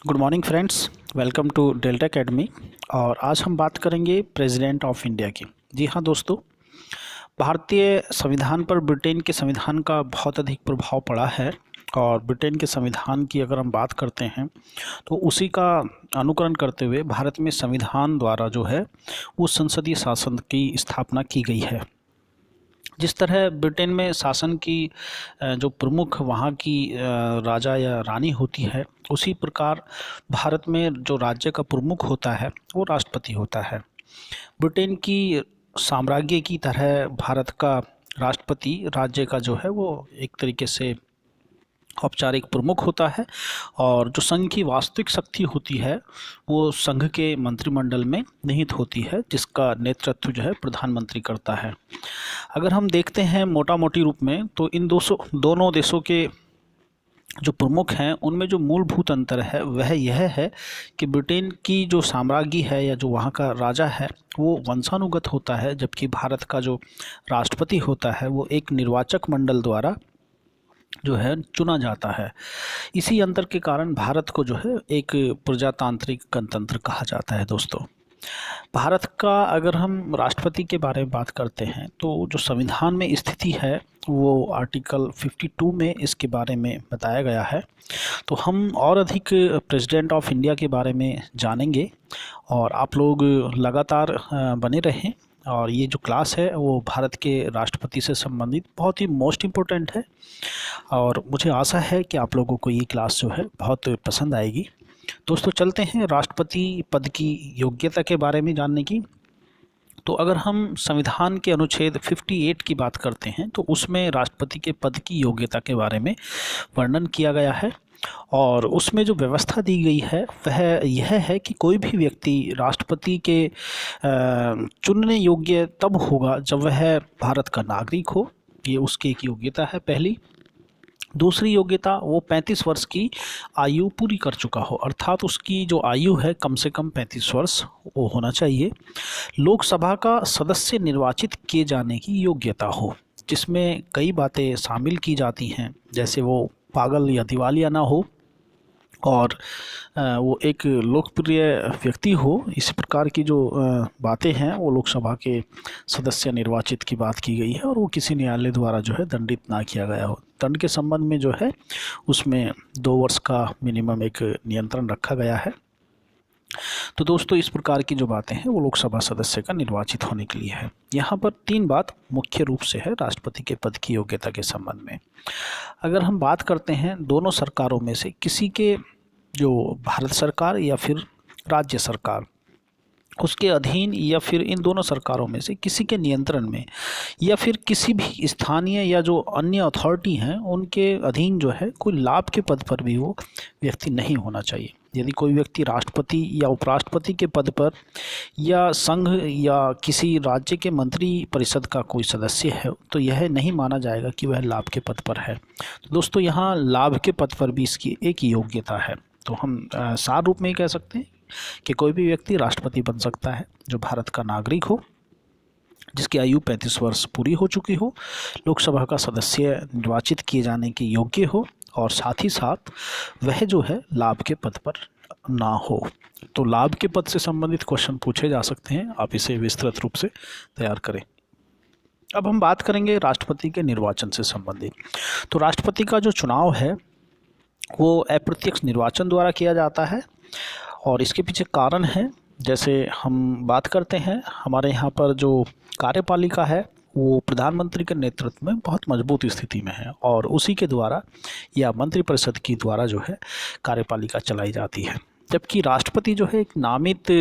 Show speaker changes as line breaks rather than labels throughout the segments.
Good morning friends, welcome to Delta Academy. और आज हम बात करेंगे प्रेसिडेंट ऑफ इंडिया की। जी हाँ दोस्तों, भारतीय संविधान पर ब्रिटेन के संविधान का बहुत अधिक प्रभाव पड़ा है। और ब्रिटेन के संविधान की अगर हम बात करते हैं तो उसी का अनुकरण करते हुए भारत में संविधान द्वारा जो है वो संसदीय शासन की स्थापना की गई है। जिस तरह ब्रिटेन में शासन की जो प्रमुख वहाँ की राजा या रानी होती है, उसी प्रकार भारत में जो राज्य का प्रमुख होता है वो राष्ट्रपति होता है। ब्रिटेन की साम्राज्य की तरह भारत का राष्ट्रपति राज्य का जो है वो एक तरीके से औपचारिक प्रमुख होता है। और जो संघ की वास्तविक शक्ति होती है वो संघ के मंत्रिमंडल में निहित होती है, जिसका नेतृत्व जो है प्रधानमंत्री करता है। अगर हम देखते हैं मोटा मोटी रूप में तो इन दोनों देशों के जो प्रमुख हैं उनमें जो मूलभूत अंतर है वह यह है कि ब्रिटेन की जो साम्राज्य है या जो वहाँ का राजा है वो वंशानुगत होता है, जबकि भारत का जो राष्ट्रपति होता है वो एक निर्वाचक मंडल द्वारा जो है चुना जाता है। इसी अंतर के कारण भारत को जो है एक प्रजातांत्रिक गणतंत्र कहा जाता है। दोस्तों, भारत का अगर हम राष्ट्रपति के बारे में बात करते हैं तो जो संविधान में स्थिति है वो आर्टिकल 52 में इसके बारे में बताया गया है। तो हम और अधिक प्रेसिडेंट ऑफ इंडिया के बारे में जानेंगे और आप लोग लगातार बने रहें। और ये जो क्लास है वो भारत के राष्ट्रपति से संबंधित बहुत ही मोस्ट इम्पोर्टेंट है और मुझे आशा है कि आप लोगों को ये क्लास जो है बहुत पसंद आएगी। दोस्तों, चलते हैं राष्ट्रपति पद की योग्यता के बारे में जानने की। तो अगर हम संविधान के अनुच्छेद 58 की बात करते हैं तो उसमें राष्ट्रपति के पद की योग्यता के बारे में वर्णन किया गया है। और उसमें जो व्यवस्था दी गई है वह यह है कि कोई भी व्यक्ति राष्ट्रपति के चुनने योग्य तब होगा जब वह भारत का नागरिक हो। ये उसकी एक योग्यता है पहली। दूसरी योग्यता, वो 35 वर्ष की आयु पूरी कर चुका हो, अर्थात उसकी जो आयु है कम से कम 35 वर्ष वो होना चाहिए। लोकसभा का सदस्य निर्वाचित किए जाने की योग्यता हो, जिसमें कई बातें शामिल की जाती हैं, जैसे वो पागल या दिवालिया ना हो और वो एक लोकप्रिय व्यक्ति हो। इस प्रकार की जो बातें हैं वो लोकसभा के सदस्य निर्वाचित की बात की गई है और वो किसी न्यायालय द्वारा जो है दंडित ना किया गया हो। दंड के संबंध में जो है उसमें 2 वर्ष का मिनिमम एक नियंत्रण रखा गया है। तो दोस्तों, इस प्रकार की जो बातें हैं वो लोकसभा सदस्य का निर्वाचित होने के लिए है। यहाँ पर 3 बात मुख्य रूप से है राष्ट्रपति के पद की योग्यता के संबंध में। अगर हम बात करते हैं दोनों सरकारों में से किसी के, जो भारत सरकार या फिर राज्य सरकार, उसके अधीन या फिर इन दोनों सरकारों में से किसी के नियंत्रण में या फिर किसी भी स्थानीय या जो अन्य अथॉरिटी हैं उनके अधीन जो है कोई लाभ के पद पर भी वो व्यक्ति नहीं होना चाहिए। यदि कोई व्यक्ति राष्ट्रपति या उपराष्ट्रपति के पद पर या संघ या किसी राज्य के मंत्री परिषद का कोई सदस्य है तो यह नहीं माना जाएगा कि वह लाभ के पद पर है। तो दोस्तों, यहाँ लाभ के पद पर भी इसकी एक योग्यता है। तो हम सार रूप में ही कह सकते हैं कि कोई भी व्यक्ति राष्ट्रपति बन सकता है जो भारत का नागरिक हो, जिसकी आयु 35 वर्ष पूरी हो चुकी हो, लोकसभा का सदस्य निर्वाचित किए जाने के योग्य हो और साथ ही साथ वह जो है लाभ के पद पर ना हो। तो लाभ के पद से संबंधित क्वेश्चन पूछे जा सकते हैं, आप इसे विस्तृत रूप से तैयार करें। अब हम बात करेंगे राष्ट्रपति के निर्वाचन से संबंधित। तो राष्ट्रपति का जो चुनाव है वो अप्रत्यक्ष निर्वाचन द्वारा किया जाता है और इसके पीछे कारण है। जैसे हम बात करते हैं, हमारे यहाँ पर जो कार्यपालिका है वो प्रधानमंत्री के नेतृत्व में बहुत मजबूत स्थिति में है और उसी के द्वारा या मंत्रिपरिषद की द्वारा जो है कार्यपालिका चलाई जाती है। जबकि राष्ट्रपति जो है एक नामित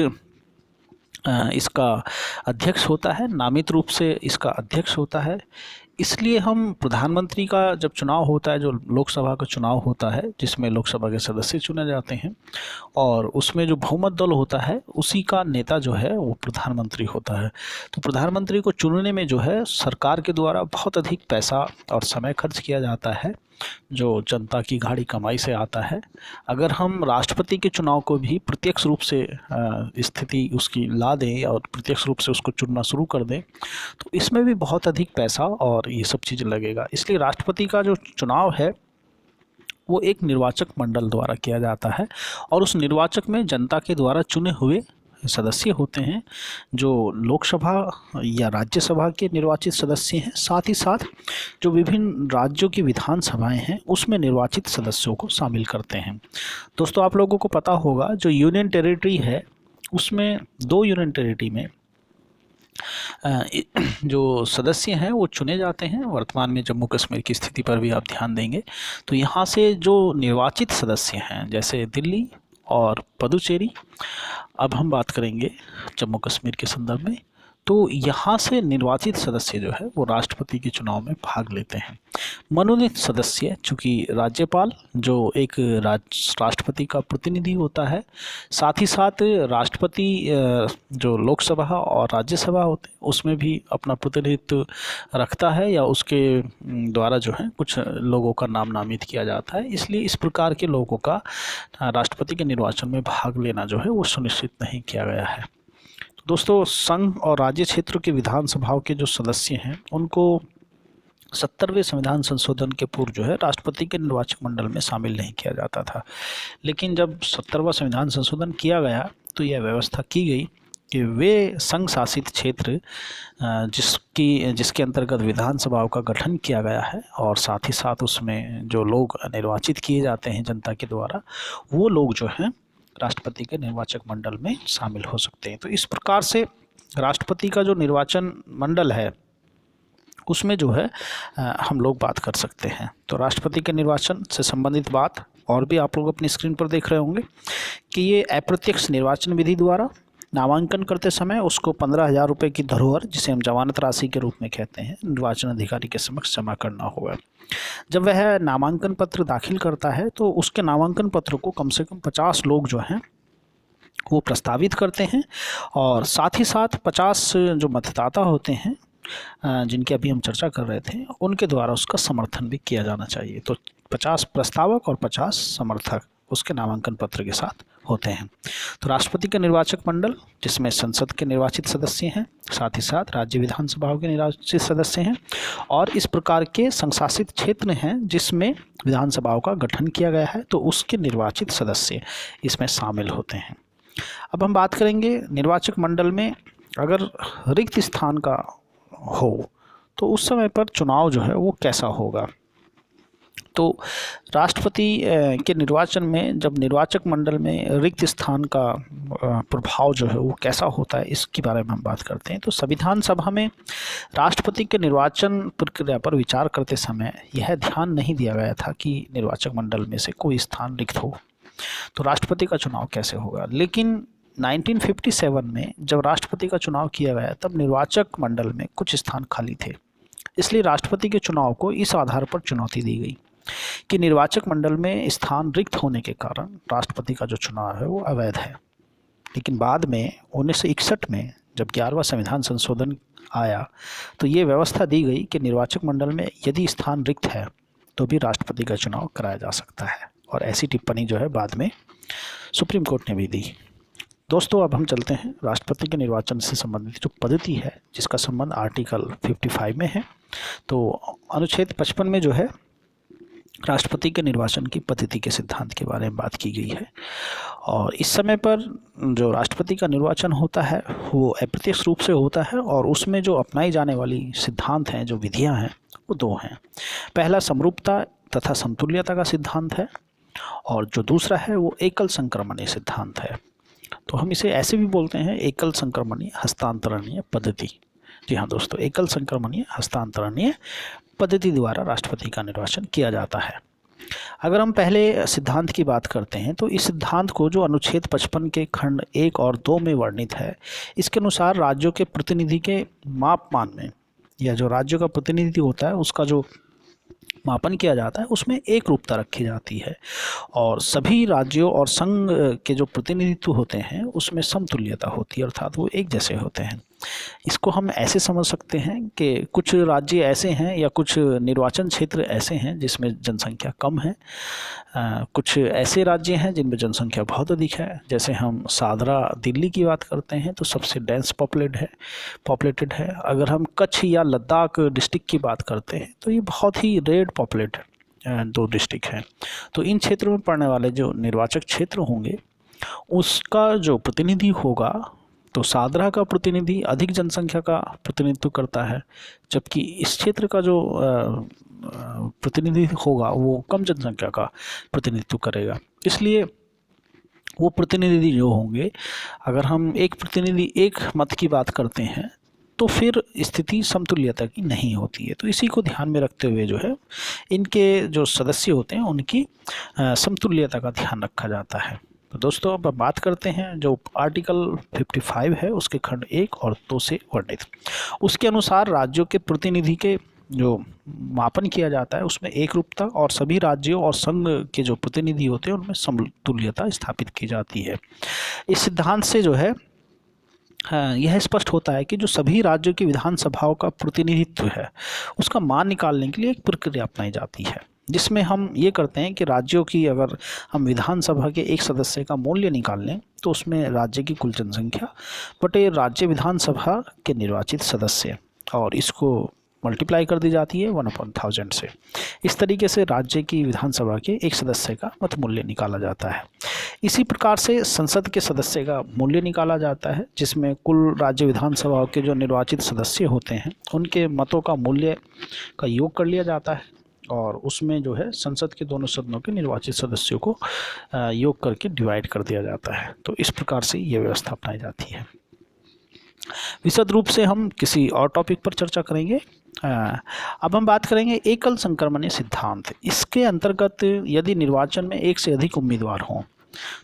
इसका अध्यक्ष होता है, नामित रूप से इसका अध्यक्ष होता है। इसलिए हम प्रधानमंत्री का जब चुनाव होता है, जो लोकसभा का चुनाव होता है जिसमें लोकसभा के सदस्य चुने जाते हैं और उसमें जो बहुमत दल होता है उसी का नेता जो है वो प्रधानमंत्री होता है। तो प्रधानमंत्री को चुनने में जो है सरकार के द्वारा बहुत अधिक पैसा और समय खर्च किया जाता है, जो जनता की गाढ़ी कमाई से आता है। अगर हम राष्ट्रपति के चुनाव को भी प्रत्यक्ष रूप से स्थिति उसकी ला दें और प्रत्यक्ष रूप से उसको चुनना शुरू कर दें तो इसमें भी बहुत अधिक पैसा और ये सब चीज़ लगेगा। इसलिए राष्ट्रपति का जो चुनाव है वो एक निर्वाचक मंडल द्वारा किया जाता है और उस निर्वाचक में जनता के द्वारा चुने हुए सदस्य होते हैं जो लोकसभा या राज्यसभा के निर्वाचित सदस्य हैं। साथ ही साथ जो विभिन्न राज्यों की विधानसभाएं हैं उसमें निर्वाचित सदस्यों को शामिल करते हैं। दोस्तों, आप लोगों को पता होगा जो यूनियन टेरिटरी है उसमें 2 यूनियन टेरिटरी में जो सदस्य हैं वो चुने जाते हैं। वर्तमान में जम्मू कश्मीर की स्थिति पर भी आप ध्यान देंगे तो यहाँ से जो निर्वाचित सदस्य हैं जैसे दिल्ली और पुडुचेरी, अब हम बात करेंगे जम्मू कश्मीर के संदर्भ में, तो यहाँ से निर्वाचित सदस्य जो है वो राष्ट्रपति के चुनाव में भाग लेते हैं। मनोनीत सदस्य चूँकि राज्यपाल जो एक राष्ट्रपति का प्रतिनिधि होता है, साथ ही साथ राष्ट्रपति जो लोकसभा और राज्यसभा होते हैं उसमें भी अपना प्रतिनिधित्व रखता है या उसके द्वारा जो है कुछ लोगों का नाम नामित किया जाता है। इसलिए इस प्रकार के लोगों का राष्ट्रपति के निर्वाचन में भाग लेना जो है वो सुनिश्चित नहीं किया गया है। दोस्तों, संघ और राज्य क्षेत्र के विधानसभाओं के जो सदस्य हैं उनको 70वें संविधान संशोधन के पूर्व जो है राष्ट्रपति के निर्वाचक मंडल में शामिल नहीं किया जाता था। लेकिन जब 70वां संविधान संशोधन किया गया तो यह व्यवस्था की गई कि वे संघ शासित क्षेत्र जिसके अंतर्गत विधानसभाओं का गठन किया गया है और साथ ही साथ उसमें जो लोग निर्वाचित किए जाते हैं जनता के द्वारा, वो लोग जो हैं राष्ट्रपति के निर्वाचक मंडल में शामिल हो सकते हैं। तो इस प्रकार से राष्ट्रपति का जो निर्वाचन मंडल है उसमें जो है हम लोग बात कर सकते हैं। तो राष्ट्रपति के निर्वाचन से संबंधित बात और भी आप लोग अपनी स्क्रीन पर देख रहे होंगे कि ये अप्रत्यक्ष निर्वाचन विधि द्वारा नामांकन करते समय उसको 15,000 रुपये की धरोहर, जिसे हम जमानत राशि के रूप में कहते हैं, निर्वाचन अधिकारी के समक्ष जमा करना होगा। जब वह नामांकन पत्र दाखिल करता है तो उसके नामांकन पत्र को कम से कम 50 लोग जो हैं वो प्रस्तावित करते हैं और साथ ही साथ 50 जो मतदाता होते हैं जिनकी अभी हम चर्चा कर रहे थे उनके द्वारा उसका समर्थन भी किया जाना चाहिए। तो 50 प्रस्तावक और 50 समर्थक उसके नामांकन पत्र के साथ होते हैं। तो राष्ट्रपति का निर्वाचक मंडल जिसमें संसद के निर्वाचित सदस्य हैं, साथ ही साथ राज्य विधानसभाओं के निर्वाचित सदस्य हैं और इस प्रकार के संशासित क्षेत्र हैं जिसमें विधानसभाओं का गठन किया गया है तो उसके निर्वाचित सदस्य इसमें शामिल होते हैं। अब हम बात करेंगे निर्वाचक मंडल में अगर रिक्त स्थान का हो तो उस समय पर चुनाव जो है वो कैसा होगा। तो राष्ट्रपति के निर्वाचन में जब निर्वाचक मंडल में रिक्त स्थान का प्रभाव जो है वो कैसा होता है इसके बारे में हम बात करते हैं। तो संविधान सभा में राष्ट्रपति के निर्वाचन प्रक्रिया पर विचार करते समय यह ध्यान नहीं दिया गया था कि निर्वाचक मंडल में से कोई स्थान रिक्त हो तो राष्ट्रपति का चुनाव कैसे होगा। लेकिन 1957 में जब राष्ट्रपति का चुनाव किया गया तब निर्वाचक मंडल में कुछ स्थान खाली थे, इसलिए राष्ट्रपति के चुनाव को इस आधार पर चुनौती दी गई कि निर्वाचक मंडल में स्थान रिक्त होने के कारण राष्ट्रपति का जो चुनाव है वो अवैध है। लेकिन बाद में 1961 में जब 11वां संविधान संशोधन आया तो ये व्यवस्था दी गई कि निर्वाचक मंडल में यदि स्थान रिक्त है तो भी राष्ट्रपति का चुनाव कराया जा सकता है और ऐसी टिप्पणी जो है बाद में सुप्रीम कोर्ट ने भी दी। दोस्तों, अब हम चलते हैं राष्ट्रपति के निर्वाचन से संबंधित जो पद्धति है जिसका संबंध आर्टिकल 55 में है। तो अनुच्छेद 55 में जो है राष्ट्रपति के निर्वाचन की पद्धति के सिद्धांत के बारे में बात की गई है और इस समय पर जो राष्ट्रपति का निर्वाचन होता है वो अप्रत्यक्ष रूप से होता है और उसमें जो अपनाई जाने वाली सिद्धांत हैं, जो विधियां हैं, वो 2 हैं। पहला समरूपता तथा समतुल्यता का सिद्धांत है और जो दूसरा है वो एकल संक्रमणीय सिद्धांत है। तो हम इसे ऐसे भी बोलते हैं एकल संक्रमणीय हस्तांतरणीय पद्धति। जी हाँ दोस्तों, एकल संक्रमणीय हस्तांतरणीय पद्धति द्वारा राष्ट्रपति का निर्वाचन किया जाता है। अगर हम पहले सिद्धांत की बात करते हैं तो इस सिद्धांत को जो अनुच्छेद 55 के खंड 1 और 2 में वर्णित है, इसके अनुसार राज्यों के प्रतिनिधि के मापमान में या जो राज्यों का प्रतिनिधि होता है उसका जो मापन किया जाता है उसमें एक रूपता रखी जाती है और सभी राज्यों और संघ के जो प्रतिनिधित्व होते हैं उसमें समतुल्यता होती है, अर्थात वो एक जैसे होते हैं। इसको हम ऐसे समझ सकते हैं कि कुछ राज्य ऐसे हैं या कुछ निर्वाचन क्षेत्र ऐसे हैं जिसमें जनसंख्या कम है, कुछ ऐसे राज्य हैं जिनमें जनसंख्या बहुत अधिक है। जैसे हम सादरा दिल्ली की बात करते हैं तो सबसे डेंस पॉपुलेटेड है। अगर हम कच्छ या लद्दाख डिस्ट्रिक्ट की बात करते हैं तो ये बहुत ही रेड पॉपुलेट 2 डिस्ट्रिक्ट हैं। तो इन क्षेत्रों में पड़ने वाले जो निर्वाचक क्षेत्र होंगे उसका जो प्रतिनिधि होगा, तो सादरा का प्रतिनिधि अधिक जनसंख्या का प्रतिनिधित्व करता है, जबकि इस क्षेत्र का जो प्रतिनिधि होगा वो कम जनसंख्या का प्रतिनिधित्व करेगा। इसलिए वो प्रतिनिधि जो होंगे, अगर हम एक प्रतिनिधि एक मत की बात करते हैं तो फिर स्थिति समतुल्यता की नहीं होती है। तो इसी को ध्यान में रखते हुए जो है इनके जो सदस्य होते हैं उनकी समतुल्यता का ध्यान रखा जाता है। तो दोस्तों अब बात करते हैं जो आर्टिकल 55 है उसके खंड 1 और 2 से वर्णित। उसके अनुसार राज्यों के प्रतिनिधि के जो मापन किया जाता है उसमें एक रूपता और सभी राज्यों और संघ के जो प्रतिनिधि होते हैं उनमें समतुल्यता स्थापित की जाती है। इस सिद्धांत से जो है यह स्पष्ट होता है कि जो सभी राज्यों की विधानसभाओं का प्रतिनिधित्व है उसका मान निकालने के लिए एक प्रक्रिया अपनाई जाती है, जिसमें हम ये करते हैं कि राज्यों की अगर हम विधानसभा के एक सदस्य का मूल्य निकाल लें तो उसमें राज्य की कुल जनसंख्या बटे राज्य विधानसभा के निर्वाचित सदस्य और इसको मल्टीप्लाई कर दी जाती है 1/1000 से। इस तरीके से राज्य की विधानसभा के एक सदस्य का मत मूल्य निकाला जाता है। इसी प्रकार से संसद के सदस्य का मूल्य निकाला जाता है, जिसमें कुल राज्य विधानसभाओं के जो निर्वाचित सदस्य होते हैं उनके मतों का मूल्य का योग कर लिया जाता है और उसमें जो है संसद के दोनों सदनों के निर्वाचित सदस्यों को योग करके डिवाइड कर दिया जाता है। तो इस प्रकार से ये व्यवस्था अपनाई जाती है। विशद रूप से हम किसी और टॉपिक पर चर्चा करेंगे। अब हम बात करेंगे एकल संक्रमणीय सिद्धांत। इसके अंतर्गत यदि निर्वाचन में एक से अधिक उम्मीदवार हों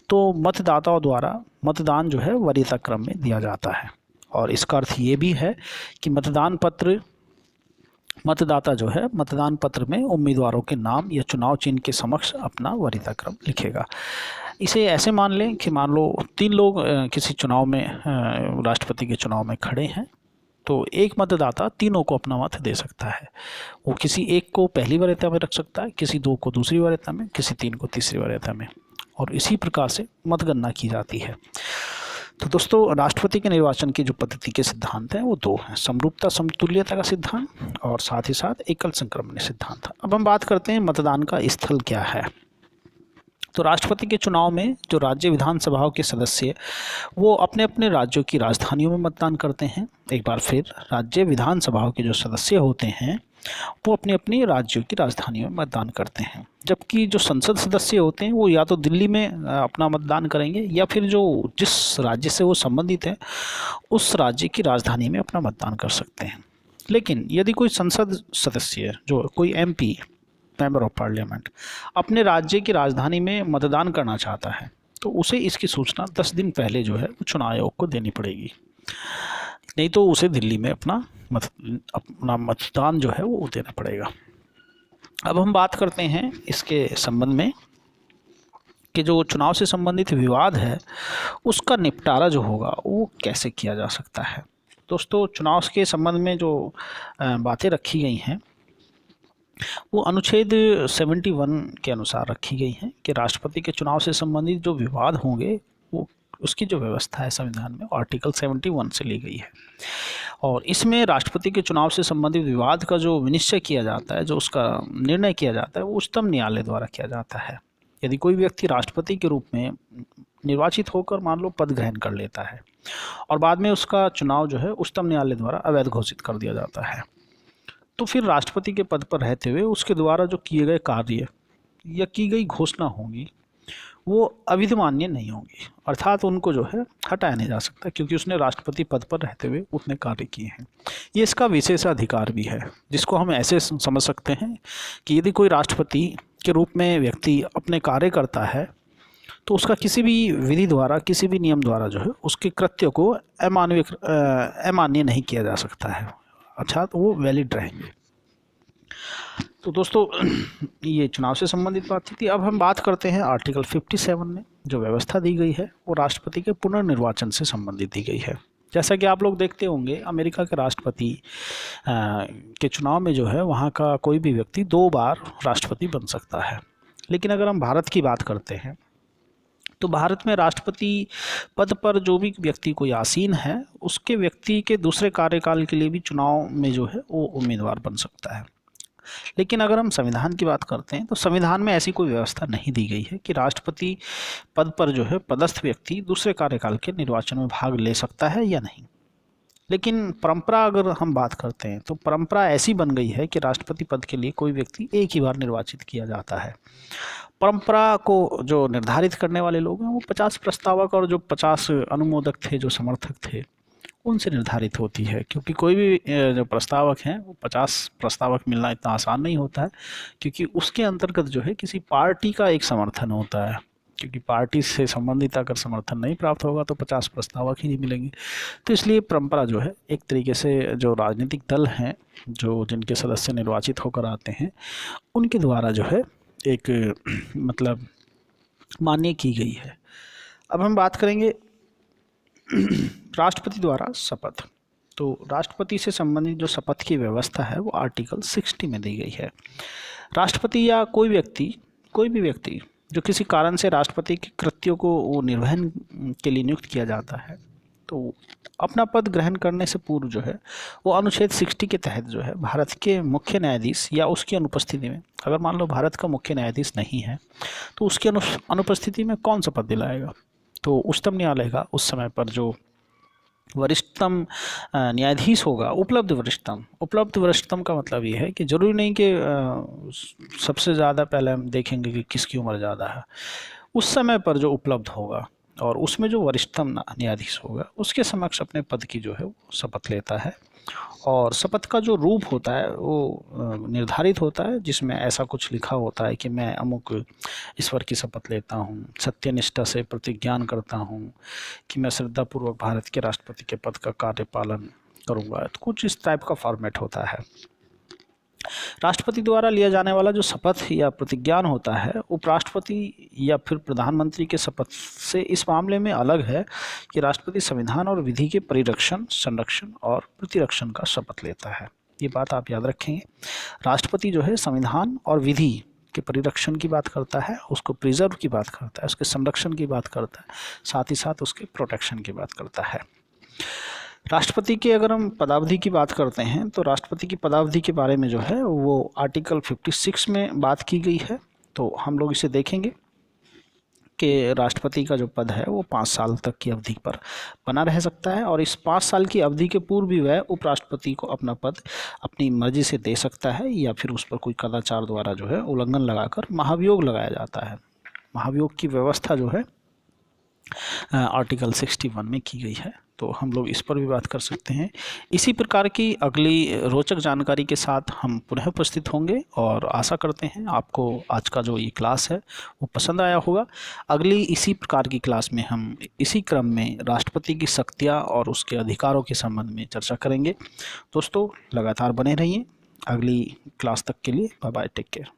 तो मतदाताओं द्वारा मतदान जो है वरीयता क्रम में दिया जाता है और इसका अर्थ ये भी है कि मतदाता जो है मतदान पत्र में उम्मीदवारों के नाम या चुनाव चिन्ह के समक्ष अपना वरीयता क्रम लिखेगा। इसे ऐसे मान लें कि मान लो 3 लोग किसी चुनाव में राष्ट्रपति के चुनाव में खड़े हैं, तो एक मतदाता तीनों को अपना मत दे सकता है। वो किसी एक को पहली वरीयता में रख सकता है, किसी 2 को दूसरी वरीयता में, किसी 3 को तीसरी वरीयता में और इसी प्रकार से मतगणना की जाती है। तो दोस्तों राष्ट्रपति के निर्वाचन की जो पद्धति के सिद्धांत हैं वो 2 हैं, समरूपता समतुल्यता का सिद्धांत और साथ ही साथ एकल संक्रमणीय सिद्धांत। अब हम बात करते हैं मतदान का स्थल क्या है। तो राष्ट्रपति के चुनाव में जो राज्य विधानसभाओं के सदस्य वो अपने अपने राज्यों की राजधानियों में मतदान करते हैं। एक बार फिर राज्य विधानसभाओं के जो सदस्य होते हैं वो अपनी अपनी राज्यों की राजधानियों में मतदान करते हैं, जबकि जो संसद सदस्य होते हैं वो या तो दिल्ली में अपना मतदान करेंगे या फिर जो जिस राज्य से वो संबंधित है उस राज्य की राजधानी में अपना मतदान कर सकते हैं। लेकिन यदि कोई संसद सदस्य जो कोई MP मेंबर ऑफ पार्लियामेंट अपने राज्य की राजधानी में मतदान करना चाहता है तो उसे इसकी सूचना 10 दिन पहले जो है वो चुनाव आयोग को देनी पड़ेगी, नहीं तो उसे दिल्ली में अपना मतदान जो है वो देना पड़ेगा। अब हम बात करते हैं इसके संबंध में कि जो चुनाव से संबंधित विवाद है उसका निपटारा जो होगा वो कैसे किया जा सकता है। दोस्तों चुनाव के संबंध में जो बातें रखी गई हैं वो अनुच्छेद 71 के अनुसार रखी गई हैं कि राष्ट्रपति के चुनाव से संबंधित जो विवाद होंगे वो उसकी जो व्यवस्था है संविधान में आर्टिकल 71 से ली गई है और इसमें राष्ट्रपति के चुनाव से संबंधित विवाद का जो विनिश्चय किया जाता है, जो उसका निर्णय किया जाता है वो उच्चतम न्यायालय द्वारा किया जाता है। यदि कोई व्यक्ति राष्ट्रपति के रूप में निर्वाचित होकर मान लो पद ग्रहण कर लेता है और बाद में उसका चुनाव जो है उच्चतम न्यायालय द्वारा अवैध घोषित कर दिया जाता है, तो फिर राष्ट्रपति के पद पर रहते हुए उसके द्वारा जो किए गए कार्य या की गई घोषणा होगी वो अविधिमान्य नहीं होगी, अर्थात उनको जो है हटाया नहीं जा सकता क्योंकि उसने राष्ट्रपति पद पर रहते हुए उतने कार्य किए हैं। ये इसका विशेष अधिकार भी है, जिसको हम ऐसे समझ सकते हैं कि यदि कोई राष्ट्रपति के रूप में व्यक्ति अपने कार्य करता है तो उसका किसी भी विधि द्वारा किसी भी नियम द्वारा जो है उसके कृत्य को अमान्य नहीं किया जा सकता है, अर्थात वो वैलिड रहेंगे। तो दोस्तों ये चुनाव से संबंधित बात थी। अब हम बात करते हैं आर्टिकल 57 में जो व्यवस्था दी गई है वो राष्ट्रपति के पुनर्निर्वाचन से संबंधित दी गई है। जैसा कि आप लोग देखते होंगे अमेरिका के राष्ट्रपति के चुनाव में जो है वहाँ का कोई भी व्यक्ति 2 बार राष्ट्रपति बन सकता है, लेकिन अगर हम भारत की बात करते हैं तो भारत में राष्ट्रपति पद पर जो भी व्यक्ति कोई आसीन है उसके व्यक्ति के दूसरे कार्यकाल के लिए भी चुनाव में जो है वो उम्मीदवार बन सकता है। लेकिन अगर हम संविधान की बात करते हैं तो संविधान में ऐसी कोई व्यवस्था नहीं दी गई है कि राष्ट्रपति पद पर जो है पदस्थ व्यक्ति दूसरे कार्यकाल के निर्वाचन में भाग ले सकता है या नहीं। लेकिन परंपरा अगर हम बात करते हैं तो परंपरा ऐसी बन गई है कि राष्ट्रपति पद के लिए कोई व्यक्ति एक ही बार निर्वाचित किया जाता है। परंपरा को जो निर्धारित करने वाले लोग हैं वो 50 प्रस्तावक और जो 50 अनुमोदक थे, जो समर्थक थे, उनसे निर्धारित होती है। क्योंकि कोई भी जो प्रस्तावक हैं वो 50 प्रस्तावक मिलना इतना आसान नहीं होता है, क्योंकि उसके अंतर्गत जो है किसी पार्टी का एक समर्थन होता है। क्योंकि पार्टी से संबंधित अगर समर्थन नहीं प्राप्त होगा तो 50 प्रस्तावक ही नहीं मिलेंगे। तो इसलिए परंपरा जो है एक तरीके से जो राजनीतिक दल हैं, जो जिनके सदस्य निर्वाचित होकर आते हैं, उनके द्वारा जो है एक मतलब मान्य की गई है। अब हम बात करेंगे राष्ट्रपति द्वारा शपथ। तो राष्ट्रपति से संबंधित जो शपथ की व्यवस्था है वो आर्टिकल 60 में दी गई है। राष्ट्रपति या कोई भी व्यक्ति जो किसी कारण से राष्ट्रपति के कृत्यों को वो निर्वहन के लिए नियुक्त किया जाता है, तो अपना पद ग्रहण करने से पूर्व जो है वो अनुच्छेद 60 के तहत जो है भारत के मुख्य न्यायाधीश या उसकी अनुपस्थिति में, अगर मान लो भारत का मुख्य न्यायाधीश नहीं है तो उसकी अनुपस्थिति में कौन सा पद दिलाएगा, तो उच्चतम न्यायालय का उस समय पर जो वरिष्ठतम न्यायाधीश होगा, उपलब्ध वरिष्ठतम का मतलब ये है कि जरूरी नहीं कि सबसे ज़्यादा पहले हम देखेंगे कि किसकी उम्र ज़्यादा है। उस समय पर जो उपलब्ध होगा और उसमें जो वरिष्ठतम न्यायाधीश होगा उसके समक्ष अपने पद की जो है वो शपथ लेता है। और शपथ का जो रूप होता है वो निर्धारित होता है, जिसमें ऐसा कुछ लिखा होता है कि मैं अमुक ईश्वर की शपथ लेता हूँ, सत्यनिष्ठा से प्रतिज्ञान करता हूँ कि मैं श्रद्धापूर्वक भारत के राष्ट्रपति के पद का कार्यपालन करूँगा। तो कुछ इस टाइप का फॉर्मेट होता है। राष्ट्रपति द्वारा लिया जाने वाला जो शपथ या प्रतिज्ञान होता है उपराष्ट्रपति या फिर प्रधानमंत्री के शपथ से इस मामले में अलग है कि राष्ट्रपति संविधान और विधि के परिरक्षण, संरक्षण और प्रतिरक्षण का शपथ लेता है। ये बात आप याद रखेंगे। राष्ट्रपति जो है संविधान और विधि के परिरक्षण की बात करता है, उसको प्रिजर्व की बात करता है, उसके संरक्षण की बात करता है, साथ ही साथ उसके प्रोटेक्शन की बात करता है। राष्ट्रपति की अगर हम पदावधि की बात करते हैं तो राष्ट्रपति की पदावधि के बारे में जो है वो आर्टिकल 56 में बात की गई है। तो हम लोग इसे देखेंगे कि राष्ट्रपति का जो पद है वो 5 साल तक की अवधि पर बना रह सकता है, और इस 5 साल की अवधि के पूर्व भी वह उपराष्ट्रपति को अपना पद अपनी मर्जी से दे सकता है, या फिर उस पर कोई कदाचार द्वारा जो है उल्लंघन लगाकर महाभियोग लगाया जाता है। महाभियोग की व्यवस्था जो है आर्टिकल 61 में की गई है। तो हम लोग इस पर भी बात कर सकते हैं। इसी प्रकार की अगली रोचक जानकारी के साथ हम पुनः उपस्थित होंगे, और आशा करते हैं आपको आज का जो ये क्लास है वो पसंद आया होगा। अगली इसी प्रकार की क्लास में हम इसी क्रम में राष्ट्रपति की शक्तियाँ और उसके अधिकारों के संबंध में चर्चा करेंगे। दोस्तों लगातार बने रहिए। अगली क्लास तक के लिए बाय बाय, टेक केयर।